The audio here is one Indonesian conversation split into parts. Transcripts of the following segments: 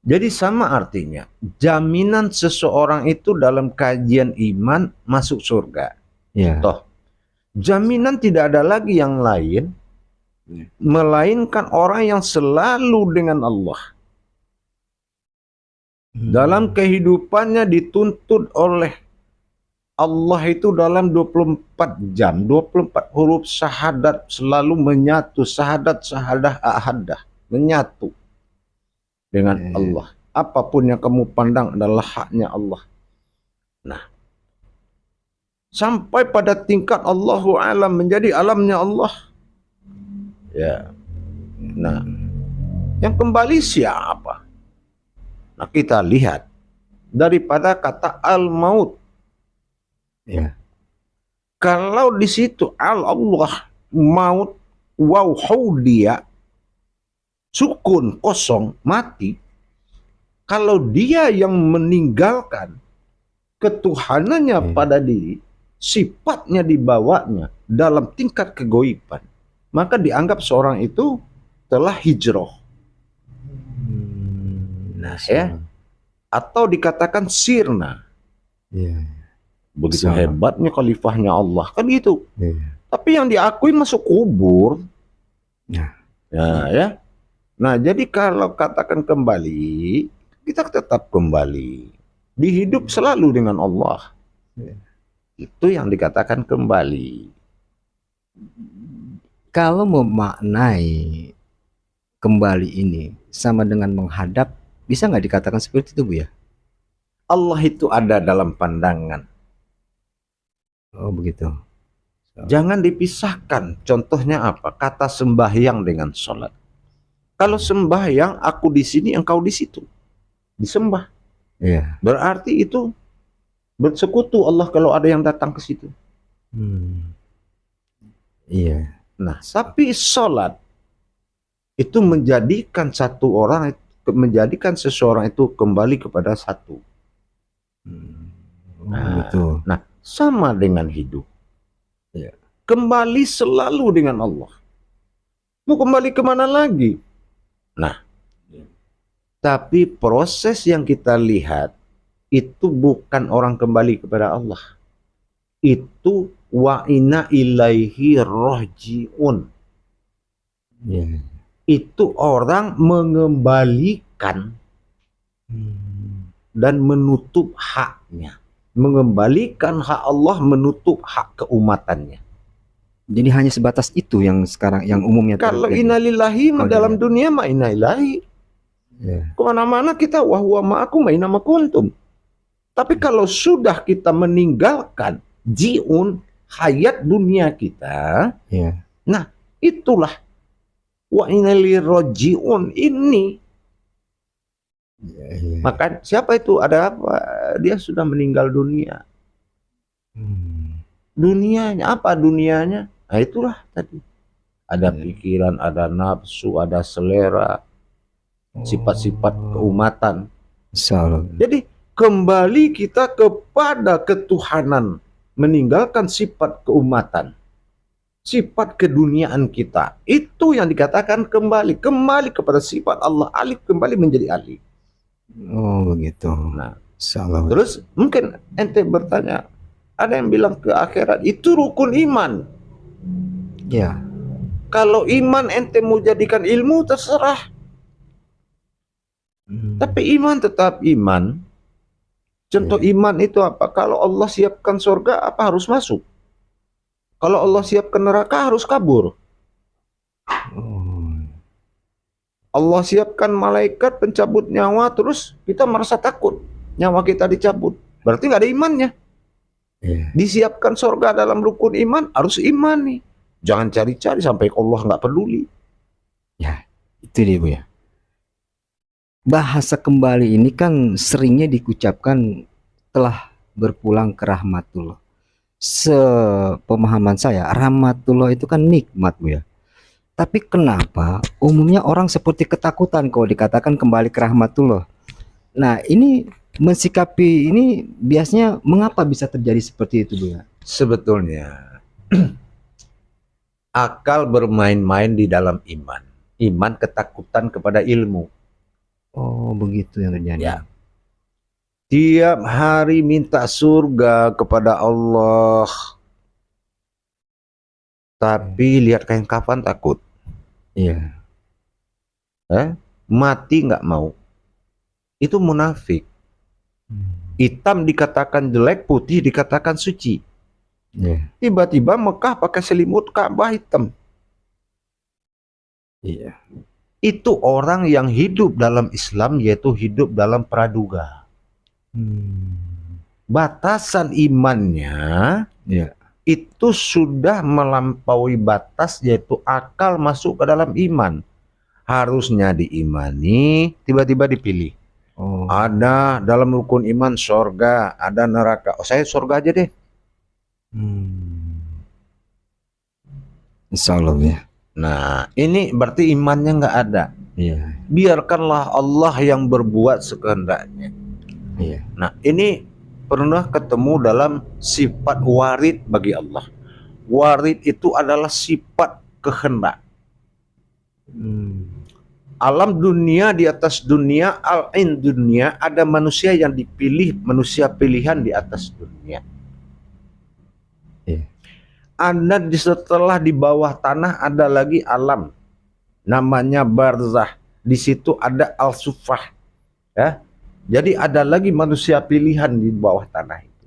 Jadi sama artinya, jaminan seseorang itu dalam kajian iman masuk surga. Ya. Toh, jaminan tidak ada lagi yang lain, melainkan orang yang selalu dengan Allah. Dalam kehidupannya dituntut oleh Allah itu dalam 24 jam, 24 huruf syahadat selalu menyatu, syahadat ahadah, menyatu dengan Allah. Apapun yang kamu pandang adalah haknya Allah. Nah, sampai pada tingkat Allahu alam menjadi alamnya Allah. Ya. Nah, yang kembali siapa? Nah, kita lihat daripada kata al-maut. Ya. Kalau di situ Allah, maut, waw, dia, sukun, kosong, mati. Kalau dia yang meninggalkan ketuhanannya pada diri, sifatnya dibawanya dalam tingkat kegoiban, maka dianggap seorang itu telah hijrah. Nah, ya, atau dikatakan sirna. Ya. Begitu hebatnya khalifahnya Allah, kan gitu. Ya. Tapi yang diakui masuk kubur. Ya, ya. Nah, jadi kalau katakan kembali, kita tetap kembali. Dihidup selalu dengan Allah. Ya. Itu yang dikatakan kembali. Kalau memaknai kembali ini sama dengan menghadap, bisa nggak dikatakan seperti itu, Bu ya? Allah itu ada dalam pandangan. Oh, begitu. Jangan dipisahkan. Contohnya apa? Kata sembahyang dengan sholat. Kalau sembahyang, aku di sini, engkau di situ. Disembah. Iya. Berarti itu bersekutu Allah kalau ada yang datang ke situ. Iya. Nah, tapi sholat itu menjadikan satu orang, menjadikan seseorang itu kembali kepada satu. Nah, sama dengan hidup. Ya. Kembali selalu dengan Allah. Mau kembali kemana lagi? Nah, tapi proses yang kita lihat itu bukan orang kembali kepada Allah. Itu wa inna ilaihi rojiun. Ya. Itu orang mengembalikan dan menutup haknya. Mengembalikan hak Allah, menutup hak keumatannya. Jadi hanya sebatas itu yang sekarang, yang umumnya terjadi. Kalau innalillahi dalam dunia mah innalillahi. Yeah. Kemana-mana kita wahwa ma'akum ma'inama kuntum. Tapi kalau sudah kita meninggalkan jiun, hayat dunia kita, yeah. Nah itulah wa innalillahi rojiun ini. Yeah. Maka siapa itu? Ada apa? Dia sudah meninggal dunia. Dunianya apa dunianya? Nah itulah tadi. Ada pikiran, ada nafsu, ada selera, sifat-sifat keumatan. Jadi kembali kita kepada ketuhanan, meninggalkan sifat keumatan, sifat keduniaan kita. Itu yang dikatakan kembali kepada sifat Allah, alif kembali menjadi alif. Oh begitu. Nah, terus mungkin ente bertanya, ada yang bilang ke akhirat itu rukun iman. Ya. Kalau iman ente mau jadikan ilmu terserah. Tapi iman tetap iman. Contoh iman itu apa? Kalau Allah siapkan surga, apa harus masuk? Kalau Allah siapkan neraka, harus kabur. Allah siapkan malaikat pencabut nyawa, terus kita merasa takut. Nyawa kita dicabut. Berarti nggak ada imannya. Disiapkan surga dalam rukun iman, harus iman nih. Jangan cari-cari sampai Allah nggak peduli. Ya, itu dia Bu ya. Bahasa kembali ini kan seringnya diucapkan telah berpulang ke rahmatullah. Sepemahaman saya, rahmatullah itu kan nikmat Bu ya. Tapi kenapa umumnya orang seperti ketakutan kalau dikatakan kembali ke rahmatullah? Nah, ini mensikapi ini biasanya mengapa bisa terjadi seperti itu Bu ya? Sebetulnya akal bermain-main di dalam iman. Iman ketakutan kepada ilmu. Oh, begitu yang terjadi. Ya. Tiap hari minta surga kepada Allah. Tapi lihat kain kafan takut. Iya. Mati nggak mau. Itu munafik. Hitam dikatakan jelek, putih dikatakan suci. Tiba-tiba Mekah pakai selimut, Ka'bah hitam. Iya. Itu orang yang hidup dalam Islam, yaitu hidup dalam praduga. Batasan imannya itu sudah melampaui batas, yaitu akal masuk ke dalam iman. Harusnya diimani, tiba-tiba dipilih. Ada dalam rukun iman surga, ada neraka. Oh, saya surga aja deh. Insya Allah ya. Nah, ini berarti imannya nggak ada. Iya. Biarkanlah Allah yang berbuat sekehendaknya. Iya. Nah, ini pernah ketemu dalam sifat warid bagi Allah. Warid itu adalah sifat kehendak. Alam dunia, di atas dunia, al-ain dunia, ada manusia yang dipilih, manusia pilihan di atas dunia. Ada setelah di bawah tanah ada lagi alam, namanya barzah. Di situ ada al-sufah, ya. Jadi ada lagi manusia pilihan di bawah tanah itu.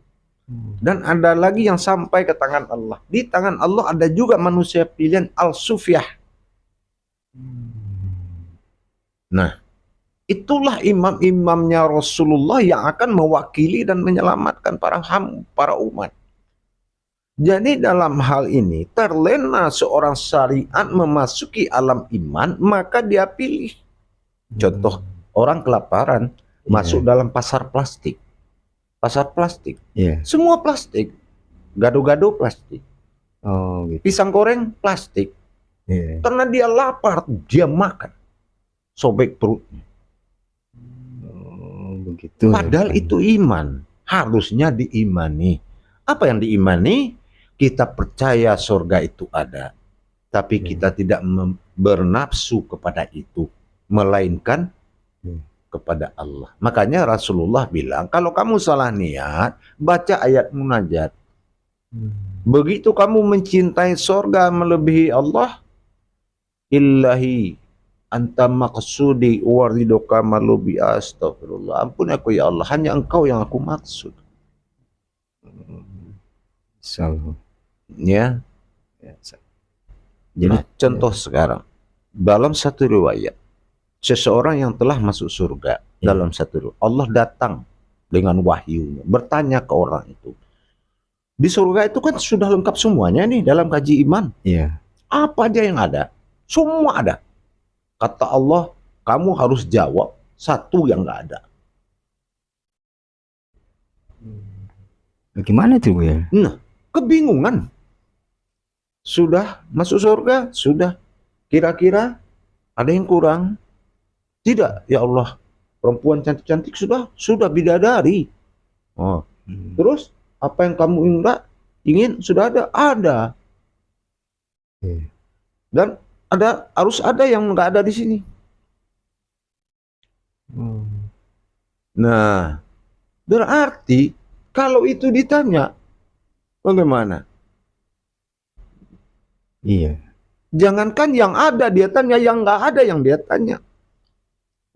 Dan ada lagi yang sampai ke tangan Allah. Di tangan Allah ada juga manusia pilihan al-sufyah. Nah, itulah imam-imamnya Rasulullah yang akan mewakili dan menyelamatkan para umat. Jadi dalam hal ini, terlena seorang syariat memasuki alam iman, maka dia pilih. Contoh, orang kelaparan, masuk dalam pasar plastik. Pasar plastik. Semua plastik. Gado-gado plastik. Gitu. Pisang goreng plastik. Karena dia lapar, dia makan. Sobek perutnya. Begitu. Padahal itu iman. Harusnya diimani. Apa yang diimani? Kita percaya surga itu ada. Tapi kita tidak bernafsu kepada itu. Melainkan kepada Allah. Makanya Rasulullah bilang, kalau kamu salah niat, baca ayat munajat. Begitu kamu mencintai surga melebihi Allah, illahi anta maqsudi waridoka malubi astagfirullah. Ampun aku ya Allah, hanya engkau yang aku maksud. Ya. Jadi contoh sekarang, dalam satu riwayat, seseorang yang telah masuk surga, dalam satu riwayat, Allah datang dengan wahyunya, bertanya ke orang itu. Di surga itu kan sudah lengkap semuanya nih dalam kaji iman. Apa aja yang ada? Semua ada. Kata Allah, kamu harus jawab satu yang nggak ada. Bagaimana itu, Bu ya? Nah, kebingungan. Sudah masuk surga, sudah. Kira-kira ada yang kurang? Tidak, ya Allah. Perempuan cantik-cantik sudah bidadari. Terus apa yang kamu ingin sudah ada? Ada. Dan harus ada yang nggak ada di sini. Nah, berarti kalau itu ditanya, bagaimana? Jangankan yang ada dia tanya, yang nggak ada yang dia tanya.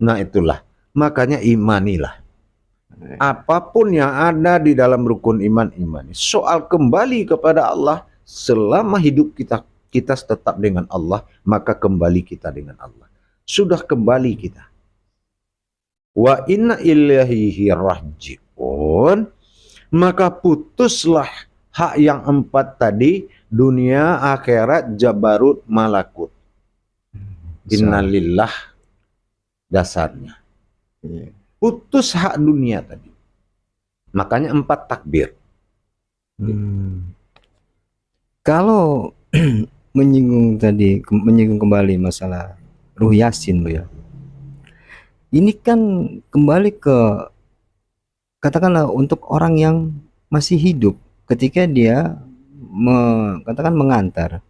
Nah itulah, makanya imanilah. Apapun yang ada di dalam rukun iman, imani. Soal kembali kepada Allah, selama hidup kita tetap dengan Allah, maka kembali kita dengan Allah. Sudah kembali kita. Wa inna ilaihi raji'un, maka putuslah hak yang 4 tadi, dunia, akhirat, jabarut, malakut. Innalillah dasarnya. Putus hak dunia tadi. Makanya 4 takbir. Kalau menyinggung kembali masalah Ruh Yasin, Bu ya. Ini kan kembali ke, katakanlah untuk orang yang masih hidup ketika dia katakan mengantar.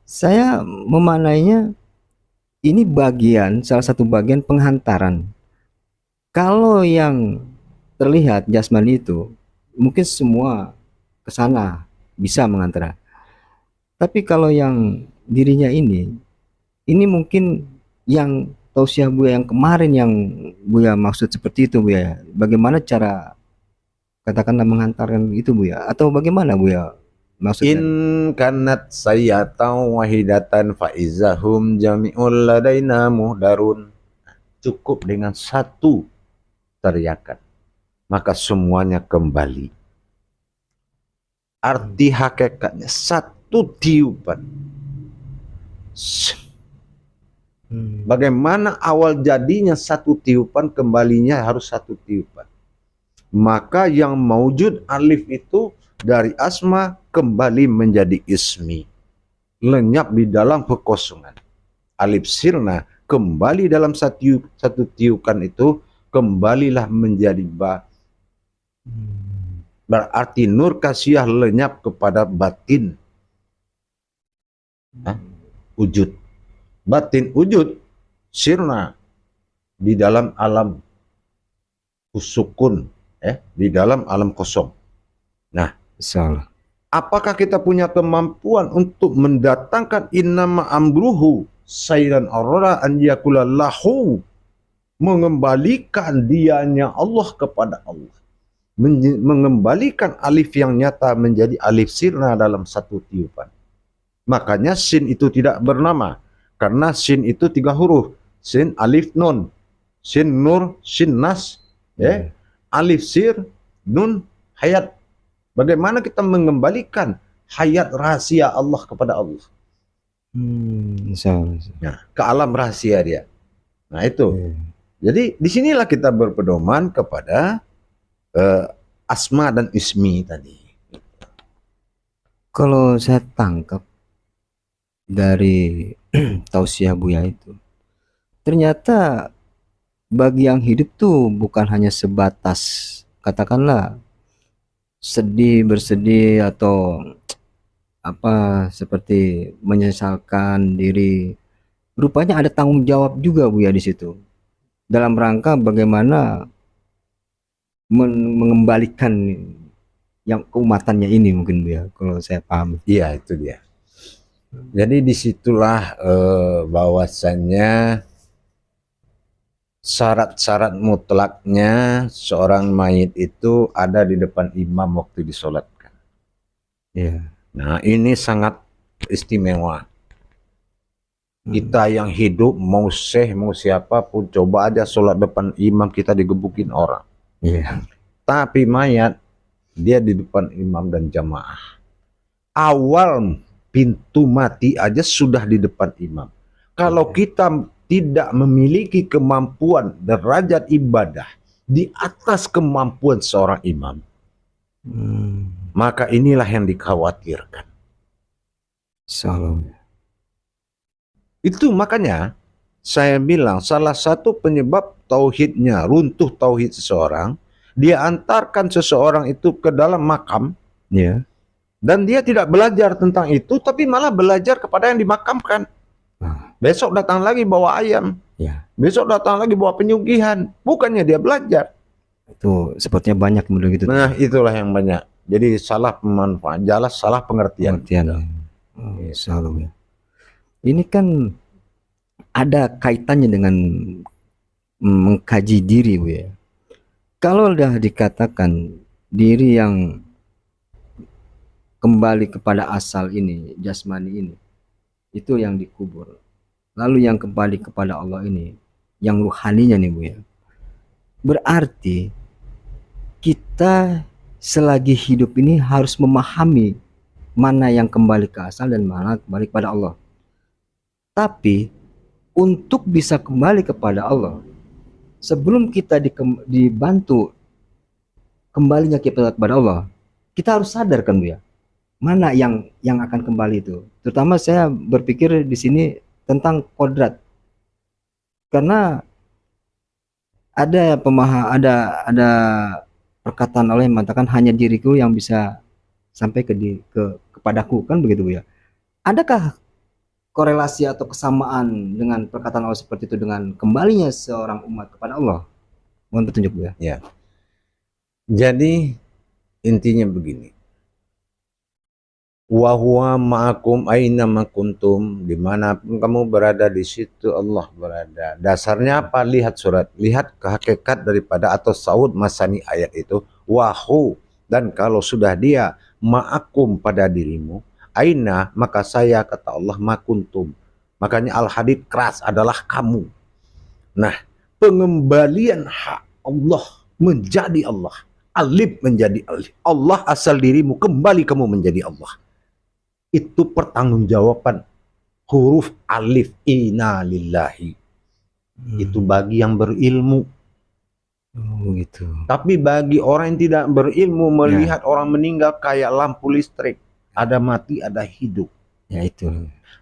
Saya memaknainya ini salah satu bagian penghantaran Kalau yang terlihat jasmani itu mungkin semua ke sana bisa mengantar. Tapi kalau yang dirinya ini mungkin yang tausiah Buya yang kemarin yang Buya maksud seperti itu Buya. Bagaimana cara katakanlah mengantarkan itu Buya? Atau bagaimana Buya maksudnya? In kanat sayyatan wahidatan faizahum jami'ul ladaina muhdarun. Cukup dengan satu teriakan, maka semuanya kembali. Arti hakikatnya satu tiupan. Bagaimana awal jadinya satu tiupan, kembalinya harus satu tiupan. Maka yang maujud alif itu dari asma kembali menjadi ismi. Lenyap di dalam kekosongan. Alif sirna kembali dalam satu tiukan itu, kembalilah menjadi ba. Berarti nur kasiyah lenyap kepada batin. Wujud. Batin wujud sirna di dalam alam usukun, di dalam alam kosong. Nah, salah. Apakah kita punya kemampuan untuk mendatangkan innama amruhu sayran aurora an yakulallahu, mengembalikan dianya Allah kepada Allah, mengembalikan alif yang nyata menjadi alif sirna dalam satu tiupan. Makanya sin itu tidak bernama, karena sin itu 3 huruf, sin alif nun, sin nur sin nas, alif sir nun hayat. Bagaimana kita mengembalikan hayat rahasia Allah kepada Allah? Nah, ke alam rahasia dia. Nah itu. Jadi disinilah kita berpedoman kepada asma dan ismi tadi. Kalau saya tangkap dari tausiah Buya itu, ternyata bagi yang hidup tuh bukan hanya sebatas katakanlah sedih, bersedih, atau apa seperti menyesalkan diri. Rupanya ada tanggung jawab juga Buya di situ, dalam rangka bagaimana mengembalikan yang keumatannya ini mungkin Buya, kalau saya paham. Iya, itu dia. Jadi disitulah bahwasannya syarat-syarat mutlaknya seorang mayit itu ada di depan imam waktu disolatkan. Nah, ini sangat istimewa. Kita yang hidup, mau syekh, mau siapapun, coba aja sholat depan imam, kita digebukin orang. Tapi mayat, dia di depan imam dan jamaah. Awal pintu mati aja sudah di depan imam. Kalau kita tidak memiliki kemampuan derajat ibadah di atas kemampuan seorang imam, maka inilah yang dikhawatirkan. Salam. Itu makanya saya bilang salah satu penyebab tauhidnya, runtuh tauhid seseorang, dia antarkan seseorang itu ke dalam makam, dan dia tidak belajar tentang itu, tapi malah belajar kepada yang dimakamkan. Besok datang lagi bawa ayam, besok datang lagi bawa penyugihan, bukannya dia belajar. Itu sepertinya banyak begitu. Nah, itulah yang banyak. Jadi salah pemanfaat, jelas salah pengertian. Salam. Ini kan ada kaitannya dengan mengkaji diri Bu ya. Kalau udah dikatakan diri yang kembali kepada asal ini, jasmani ini, itu yang dikubur. Lalu yang kembali kepada Allah ini, yang ruhaninya nih Bu ya. Berarti kita selagi hidup ini harus memahami mana yang kembali ke asal dan mana kembali kepada Allah. Tapi untuk bisa kembali kepada Allah, sebelum kita dibantu kembalinya kita kepada Allah, kita harus sadar kan Bu ya, mana yang akan kembali itu. Terutama saya berpikir di sini tentang kodrat, karena ada ada perkataan Allah yang mengatakan hanya diriku yang bisa sampai kepadaku, kan begitu Bu ya. Adakah korelasi atau kesamaan dengan perkataan Allah seperti itu dengan kembalinya seorang umat kepada Allah? Mohon petunjuk Bu ya. Ya. Jadi intinya begini. Wa huwa ma'akum aina ma kuntum, dimanapun kamu berada di situ Allah berada. Dasarnya apa? Lihat surat, lihat hakikat daripada atau saud masani ayat itu. Wahu, dan kalau sudah dia ma'akum pada dirimu, aina maka saya kata Allah ma kuntum. Makanya al-hadid keras adalah kamu. Nah, pengembalian hak Allah menjadi Allah. Alif menjadi alif. Allah asal dirimu, kembali kamu menjadi Allah. Itu pertanggungjawaban huruf alif inna lillahi. Itu bagi yang berilmu. Gitu. Tapi bagi orang yang tidak berilmu, melihat orang meninggal kayak lampu listrik, ada mati ada hidup. Ya itu.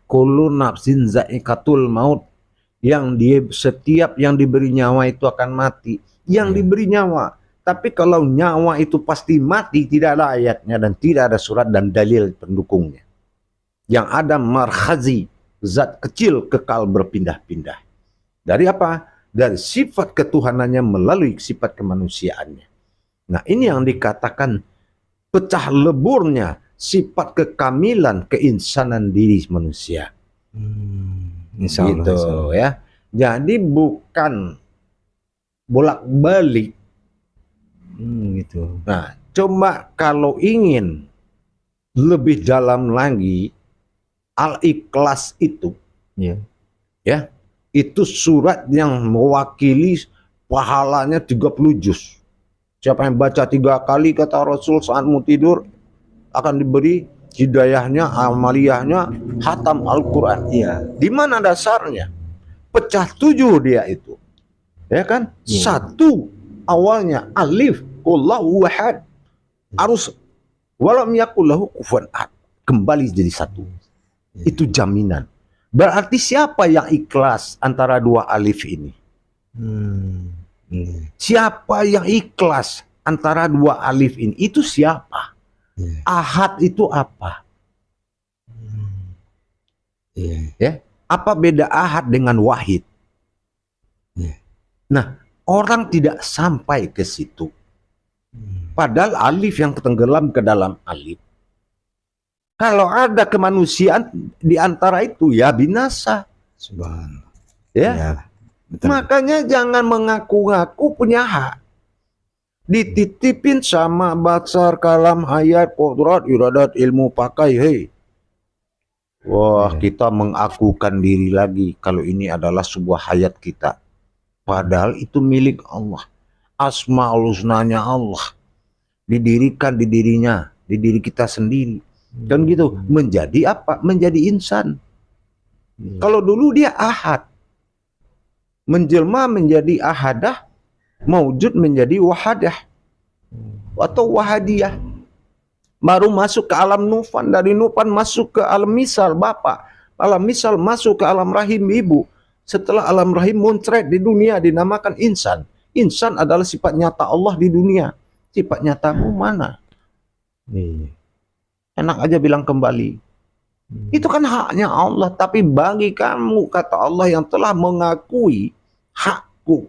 Kullu nafsin za'iqatul maut, yang setiap yang diberi nyawa itu akan mati. Yang diberi nyawa. Tapi kalau nyawa itu pasti mati, tidak ada ayatnya dan tidak ada surat dan dalil pendukungnya. Yang ada marhazi, zat kecil kekal berpindah-pindah. Dari apa? Dari sifat ketuhanannya melalui sifat kemanusiaannya. Nah, ini yang dikatakan pecah leburnya sifat kekamilan keinsanan diri manusia. Insya Allah, gitu insya Allah. Ya. Jadi bukan bolak-balik. Gitu. Nah, coba kalau ingin lebih dalam lagi, Al-Ikhlas itu, ya, itu surat yang mewakili pahalanya 30 juz. Siapa yang baca 3 kali kata Rasul saat mau tidur akan diberi hidayahnya, amaliyahnya, hatam Al-Quran. Iya. Di mana dasarnya? Pecah 7 dia itu, ya kan? Satu awalnya alif, qullahu wahad, harus walam yakullahu kufuwan ahad, kembali jadi satu. Itu jaminan. Berarti siapa yang ikhlas antara 2 alif ini? Siapa yang ikhlas antara 2 alif ini? Itu siapa? Ahad itu apa? Ya, apa beda ahad dengan wahid? Nah, orang tidak sampai ke situ. Padahal alif yang tenggelam ke dalam alif. Kalau ada kemanusiaan di antara itu, ya binasa. Subhanallah. Ya. Makanya jangan mengaku-ngaku punya hak. Dititipin sama basar, kalam, hayat, kodrat, iradat, ilmu, pakai. Hei. Wah, kita mengakukan diri lagi kalau ini adalah sebuah hayat kita. Padahal itu milik Allah. Asmaul husnanya Allah. Didirikan di dirinya, di diri kita sendiri. Dan gitu, menjadi apa? Menjadi insan. Kalau dulu dia ahad, menjelma menjadi ahadah, maujud menjadi wahadah atau wahadiyah. Baru masuk ke alam nufan, dari nufan masuk ke alam misal bapak, alam misal masuk ke alam rahim ibu. Setelah alam rahim muncrat di dunia dinamakan insan. Insan adalah sifat nyata Allah di dunia. Sifat nyatamu mana? Enak aja bilang kembali. Itu kan haknya Allah. Tapi bagi kamu, kata Allah, yang telah mengakui hakku,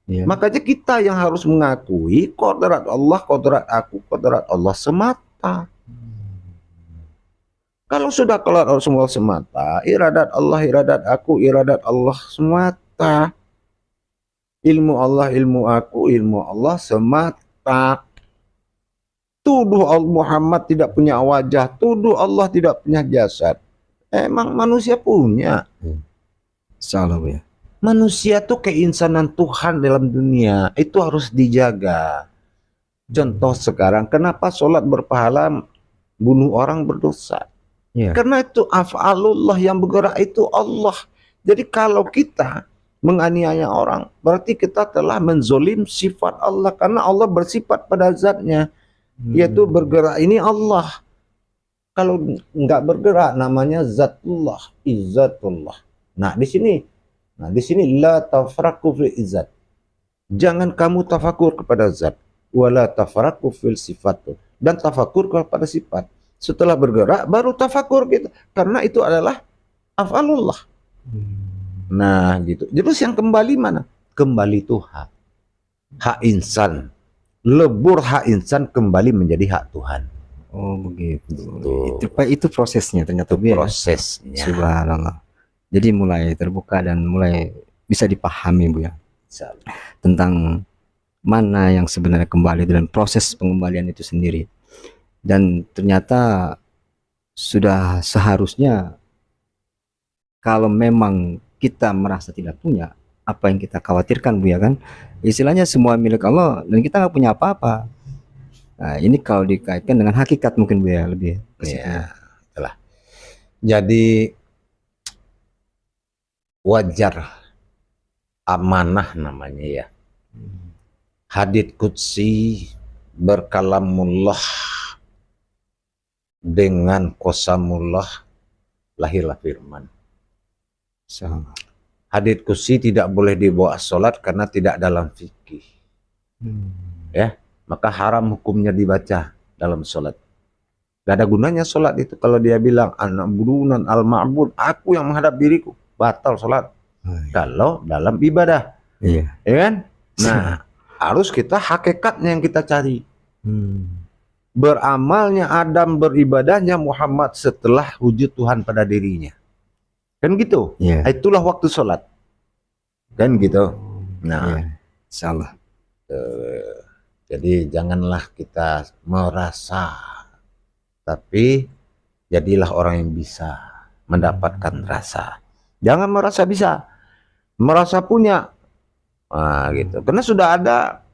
makanya kita yang harus mengakui kodrat Allah, kodrat aku, kodrat Allah semata. Kalau sudah keluar semua semata, iradat Allah, iradat aku, iradat Allah semata. Ilmu Allah, ilmu aku, ilmu Allah semata. Tuduh Muhammad tidak punya wajah, tuduh Allah tidak punya jasad. Emang manusia punya. Salah ya. Manusia tuh keinsanan Tuhan dalam dunia, itu harus dijaga. Contoh sekarang, kenapa sholat berpahala, bunuh orang berdosa? Karena itu af'alullah, yang bergerak itu Allah. Jadi kalau kita menganiaya orang, berarti kita telah menzolim sifat Allah. Karena Allah bersifat pada zatnya. Yaitu bergerak ini Allah. Kalau nggak bergerak namanya zatullah, izzatullah. Nah di sini la tafraku fil izzat. Jangan kamu tafakur kepada zat, wala tafraku fil sifat. Dan tafakur kepada sifat. Setelah bergerak baru tafakur kita, karena itu adalah af'alullah. Nah gitu. Terus yang kembali mana? Kembali Tuhan. hak insan, lebur hak insan kembali menjadi hak Tuhan. Oh begitu. Itu prosesnya ternyata itu prosesnya. Subhanallah. Jadi mulai terbuka dan mulai bisa dipahami Bu ya tentang mana yang sebenarnya kembali dalam proses pengembalian itu sendiri. Dan ternyata sudah seharusnya kalau memang kita merasa tidak punya apa yang kita khawatirkan Bu ya kan, istilahnya semua milik Allah dan kita nggak punya apa-apa. Nah ini kalau dikaitkan dengan hakikat mungkin Bu ya lebih ya, itulah. Jadi wajar, amanah namanya ya. Hadits qudsi berkalamullah dengan qasamullah, lahirlah firman. Hadits qudsi tidak boleh dibawa sholat karena tidak dalam fikih. Ya, maka haram hukumnya dibaca dalam sholat. Gak ada gunanya sholat itu kalau dia bilang anak budunan al-ma'bud, aku yang menghadap diriku, batal sholat. Kalau dalam ibadah, ya kan? Nah, harus kita hakikatnya yang kita cari. Beramalnya Adam, beribadahnya Muhammad setelah wujud Tuhan pada dirinya. Kan gitu. Itulah waktu sholat. Kan gitu. Nah, insyaallah. Jadi janganlah kita merasa, tapi jadilah orang yang bisa mendapatkan rasa. Jangan merasa bisa, merasa punya. Nah, gitu. Karena sudah ada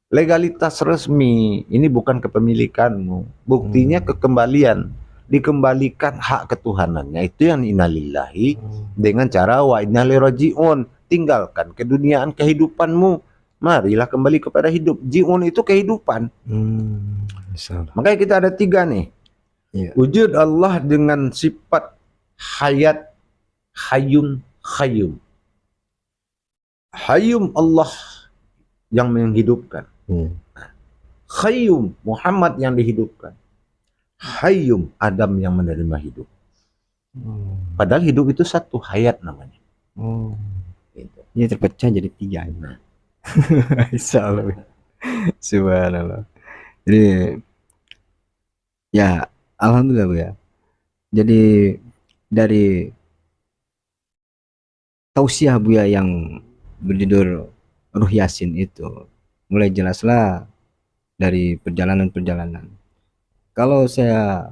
legalitas resmi. Ini bukan kepemilikanmu. Buktinya kekembalian. Dikembalikan hak ketuhanannya. Itu yang innalillahi dengan cara wa inna ilaihi raji'un. Tinggalkan keduniaan kehidupanmu. Marilah kembali kepada hidup. Ji'un itu kehidupan. Makanya kita ada 3 nih. Wujud Allah dengan sifat hayat, hayyun, khayyum. Hayyum Allah yang menghidupkan. Khayyum Muhammad yang dihidupkan. Hayyum Adam yang menerima hidup. Padahal hidup itu satu, hayat namanya. Gitu. Ini terpecah jadi 3. Nah. Insyaallah. Subhanallah. Jadi ya alhamdulillah Bu ya. Jadi dari tausiah Bu ya yang berjudul Ruh Yasin itu mulai jelaslah dari perjalanan-perjalanan. Kalau saya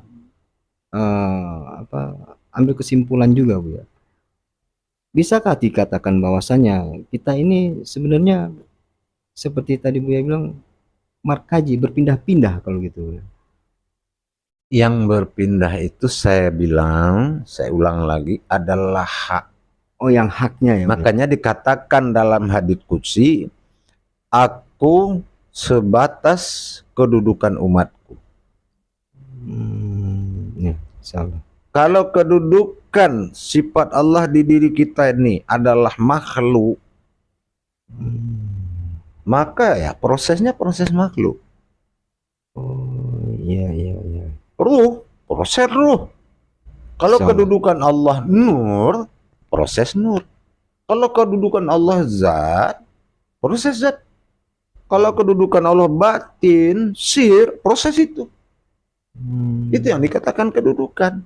ambil kesimpulan juga Bu ya, bisakah dikatakan bahwasanya kita ini sebenarnya seperti tadi Bu ya bilang markaji, berpindah-pindah kalau gitu? Yang berpindah itu saya bilang, saya ulang lagi, adalah hak. Oh, yang haknya ya. Makanya dikatakan dalam hadits qudsi, aku sebatas kedudukan umatku. Ya, insyaallah. Kalau kedudukan sifat Allah di diri kita ini adalah makhluk, maka ya prosesnya proses makhluk. Oh iya. Ruh, proses ruh. Kalau kedudukan Allah nur, proses nur. Kalau kedudukan Allah zat, proses zat. Kalau kedudukan Allah batin, sir, proses itu. Itu yang dikatakan kedudukan.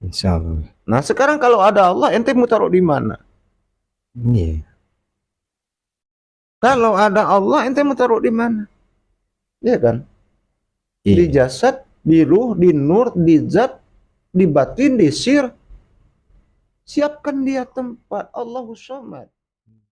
Insyaallah. Nah sekarang kalau ada Allah, ente mau taruh di mana? Kalau ada Allah, ente mau taruh di mana? Iya kan? Di jasad, di ruh, di nur, di zat, di batin, di sir. Siapkan dia tempat. Allahus Samad.